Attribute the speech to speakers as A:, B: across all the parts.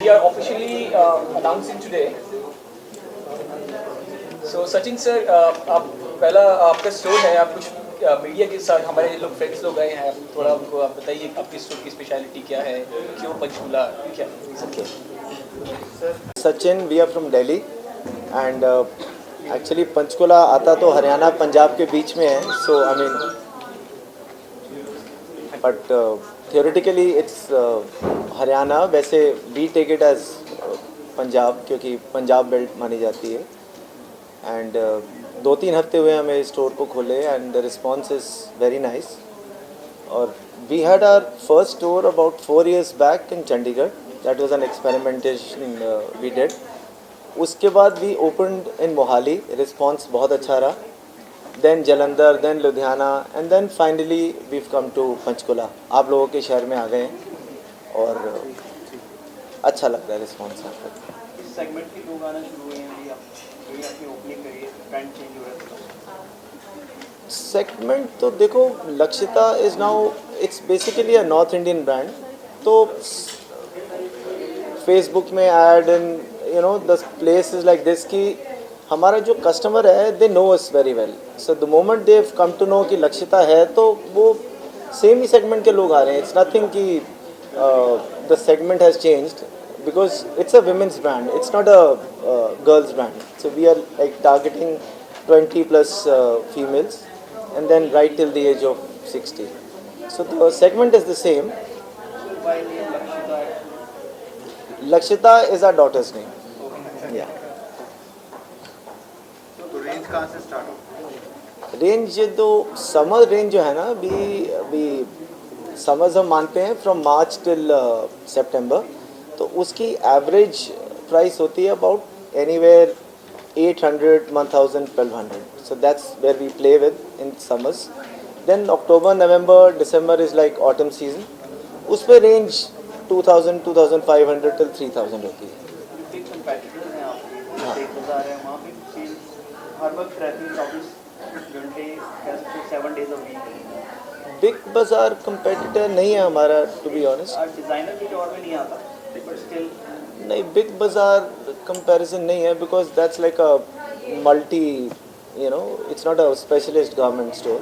A: We are officially announcing today. So Sachin sir, आप पहला आपका स्टोर है, आप कुछ मीडिया के साथ हमारे लोग फ्रेंड्स लोग आए हैं, थोड़ा उनको आप बताइए आपकी स्टोर की स्पेशलिटी क्या है, क्यों पंचकूला, क्या
B: Okay. Sachin, we are from Delhi and actually Panchkula आता तो हरियाणा पंजाब के बीच में है. So I mean, but theoretically it's Haryana. वैसे we take it as Punjab क्योंकि पंजाब बेल्ट मानी जाती है. एंड 2-3 हफ्ते हुए हमें स्टोर को खोले and the response is very nice. और we had our first store about 4 years back in Chandigarh. That was an experimentation we did. उसके बाद we opened in Mohali. Response बहुत अच्छा रहा. Then Jalandhar, then Ludhiana and then finally we come to Panchkula. आप लोगों के शहर में आ गए हैं और अच्छा लगता है रिस्पॉन्स यहाँ पर.
A: इस सेगमेंट के लोग आना शुरू हुए हैं अभी, आप अपनी ओपनिंग करिए, ब्रांड चेंज हो रहा है.
B: सेगमेंट तो देखो, Lakshita is now it's basically a north Indian brand. तो फेसबुक में ad in the place is like this कि हमारा जो कस्टमर है they know us very well. So the moment they come to know कि लक्षिता है तो वो सेम ही सेगमेंट के लोग आ रहे हैं. इट्स नथिंग कि the segment has changed because it's a women's brand, it's not a girls brand. So we are like targeting 20 plus females and then right till the age of 60. So the segment is the same. Lakshita is our daughter's name. Yeah.
A: तो range कहाँ से start हो?
B: Range तो summer range जो है ना, अभी summers हम मानते हैं फ्रॉम मार्च टिल सितंबर. तो उसकी एवरेज प्राइस होती है about anywhere 800, 1000, 1200. So that's where we play with in summers. Then October, November, December is like autumn season. उस पर रेंज 2000, 2500 टिल 3000 होती है.
A: बिग कंपैटिटर्स हैं आपके, एक बाजार है वहाँ पे सेल हर वक्त रहती है 24 घंटे, 7 days a week.
B: बिग बाज़ार कंपेटिटर नहीं है हमारा, टू बी ऑनेस्ट.
A: डिज़ाइनर के तौर में नहीं आता, बट स्टिल
B: नहीं, बिग बाज़ार कंपैरिजन नहीं है because that's like a multi it's not a specialist garment store.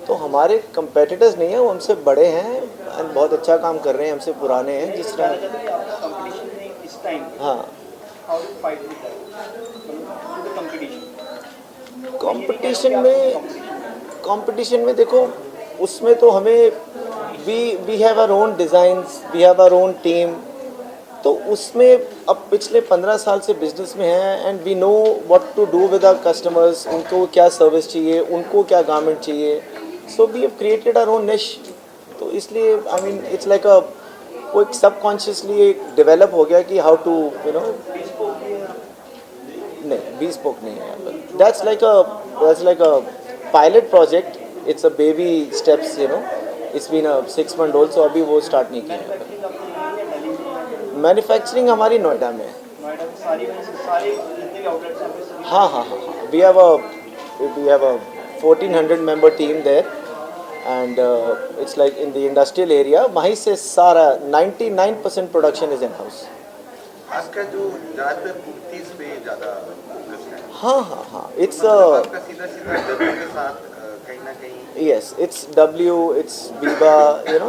B: तो हमारे कंपेटिटर्स नहीं है, वो हमसे बड़े हैं एंड बहुत अच्छा काम कर रहे हैं, हमसे पुराने हैं. जिस तरह
A: कंपटीशन में इस टाइम,
B: हाँ,
A: how do fight with that competition?
B: Competition में देखो, उसमें तो हमें we have our own designs, we have our own team. तो उसमें अब पिछले 15 साल से बिजनेस में हैं and we know what to do with our customers. उनको क्या सर्विस चाहिए, उनको क्या गारमेंट चाहिए. So we have created our own niche. तो इसलिए I mean it's like a वो एक सबकॉन्शियसली एक डेवलप हो गया कि हाउ टू नहीं, bespoke नहीं है. That's like a pilot project. It's a baby steps. It's been a 6 month old. So अभी वो स्टार्ट नहीं किया है. मैन्युफैक्चरिंग हमारी नोएडा में है. हाँ. We have a 1400 member team there and it's like in the industrial area. वहीं से सारा 99% प्रोडक्शन इज इन हाउस.
C: आजकल जो ज़्यादातर कुर्तीज़ पे ज़्यादा फोकस है.
B: हाँ. इट्स
C: आपका सीधा डब्ल्यू के साथ कहीं ना कहीं.
B: Yes, it's W, it's Biba,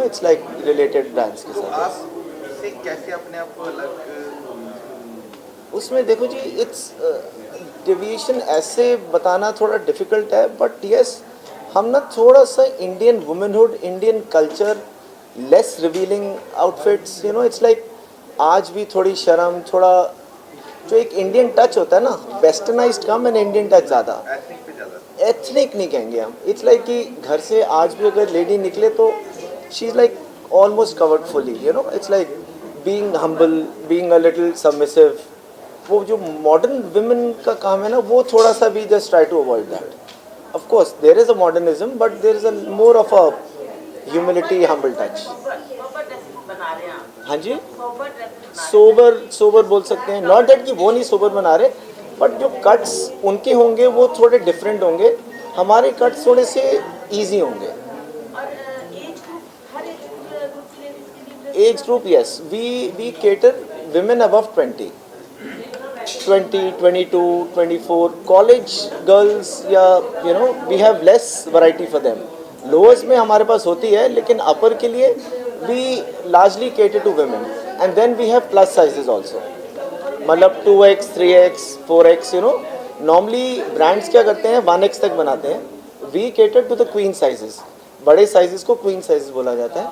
B: it's like related brands के साथ.
C: आप इससे कैसे अपने आप को अलग?
B: उसमें देखो जी, इट्स डेविएशन ऐसे बताना थोड़ा डिफ़िकल्ट है. बट यस, हम ना थोड़ा सा Indian womanhood, Indian culture, less revealing outfits. It's like आज भी थोड़ी शर्म, थोड़ा जो एक इंडियन टच होता है ना, westernised come and Indian touch ज़्यादा.
C: एथनिक पे ज़्यादा.
B: एथनिक नहीं कहेंगे हम. इट्स लाइक कि घर से आज भी अगर लेडी निकले तो she is like almost covered fully. It's like being humble, being a little submissive. वो जो मॉडर्न विमेन का काम है ना, वो थोड़ा सा भी just try to avoid that. Of course there is a modernism but there is a more of a humility, humble touch. हाँ जी, सोबर बोल सकते हैं. नॉट दैट कि वो नहीं सोबर बना रहे, बट जो कट्स उनके होंगे वो थोड़े डिफरेंट होंगे. हमारे कट्स थोड़े से इजी होंगे. Age group, yes, we cater women above 20, 22, 24, college girls या you know we have less variety for them. Lowers में हमारे पास होती है, लेकिन upper के लिए we largely cater to women, and then we have plus sizes also. मतलब 2x, 3x, 4x, you know. Normally brands क्या करते हैं 1x तक बनाते हैं. We cater to the queen sizes. बड़े sizes को queen sizes बोला जाता है,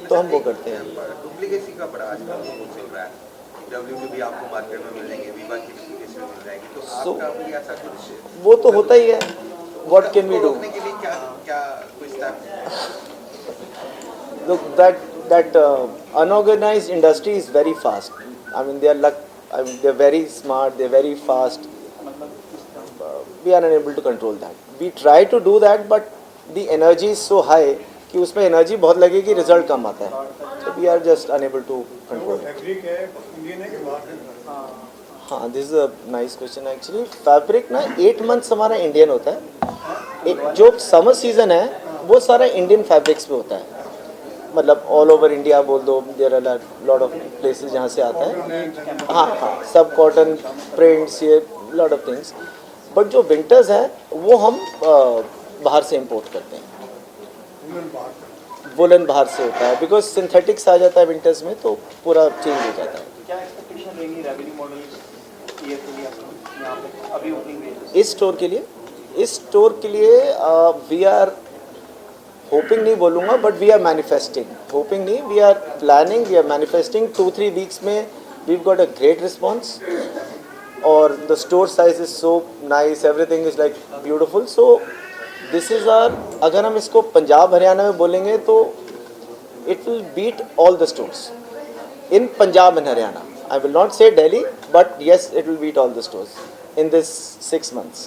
B: तो हम वो करते हैं.
C: डुप्लीकेसी का बड़ा आजकल चल रहा है. W भी आपको मार्केट में मिल जाएंगे, विवा की डुप्लीकेसी मिल जाएगी, तो आपका भी ऐसा कुछ
B: वो तो होता ही है. What can we do?
C: रोकने के लिए क्या क्या कोई step?
B: Look, that unorganized industry is very fast. I mean, they're very smart. They're very fast. We are unable to control that. We try to do that, but the energy is so high कि उसमें energy बहुत लगेगी, result कम आता है. So we are just unable to control it.
D: Fabric है Indian है कि बाहर?
B: हाँ, this is a nice question actually. Fabric ना 8 मंथ्स हमारा इंडियन होता है. जो समर सीजन है वो सारा इंडियन फैब्रिक्स पे होता है. मतलब ऑल ओवर इंडिया बोल दो, there are lot of places जहाँ से आता है. हाँ हाँ, सब कॉटन प्रिंट्स, ये लॉट ऑफ थिंग्स. बट जो विंटर्स है वो हम बाहर से इम्पोर्ट करते हैं. वुलन बाहर से होता है, बिकॉज सिंथेटिक्स आ जाता है विंटर्स में, तो पूरा चेंज हो जाता है.
A: क्या एक्सपेक्टेशन रहेंगी रेवेन्यू मॉडल ईयर के लिए यहाँ पे अभी ओपनिंग है?
B: इस स्टोर के लिए वी आर होपिंग नहीं बोलूँगा, but we are manifesting. Hoping नहीं, we are planning, we are manifesting. 2-3 weeks में we got a great response, और the store size is so nice, everything is like beautiful. So this is our, अगर हम इसको पंजाब हरियाणा में बोलेंगे तो it will beat all the stores in Punjab and Haryana. I will not say Delhi, but yes, it will beat all the stores in this 6 months.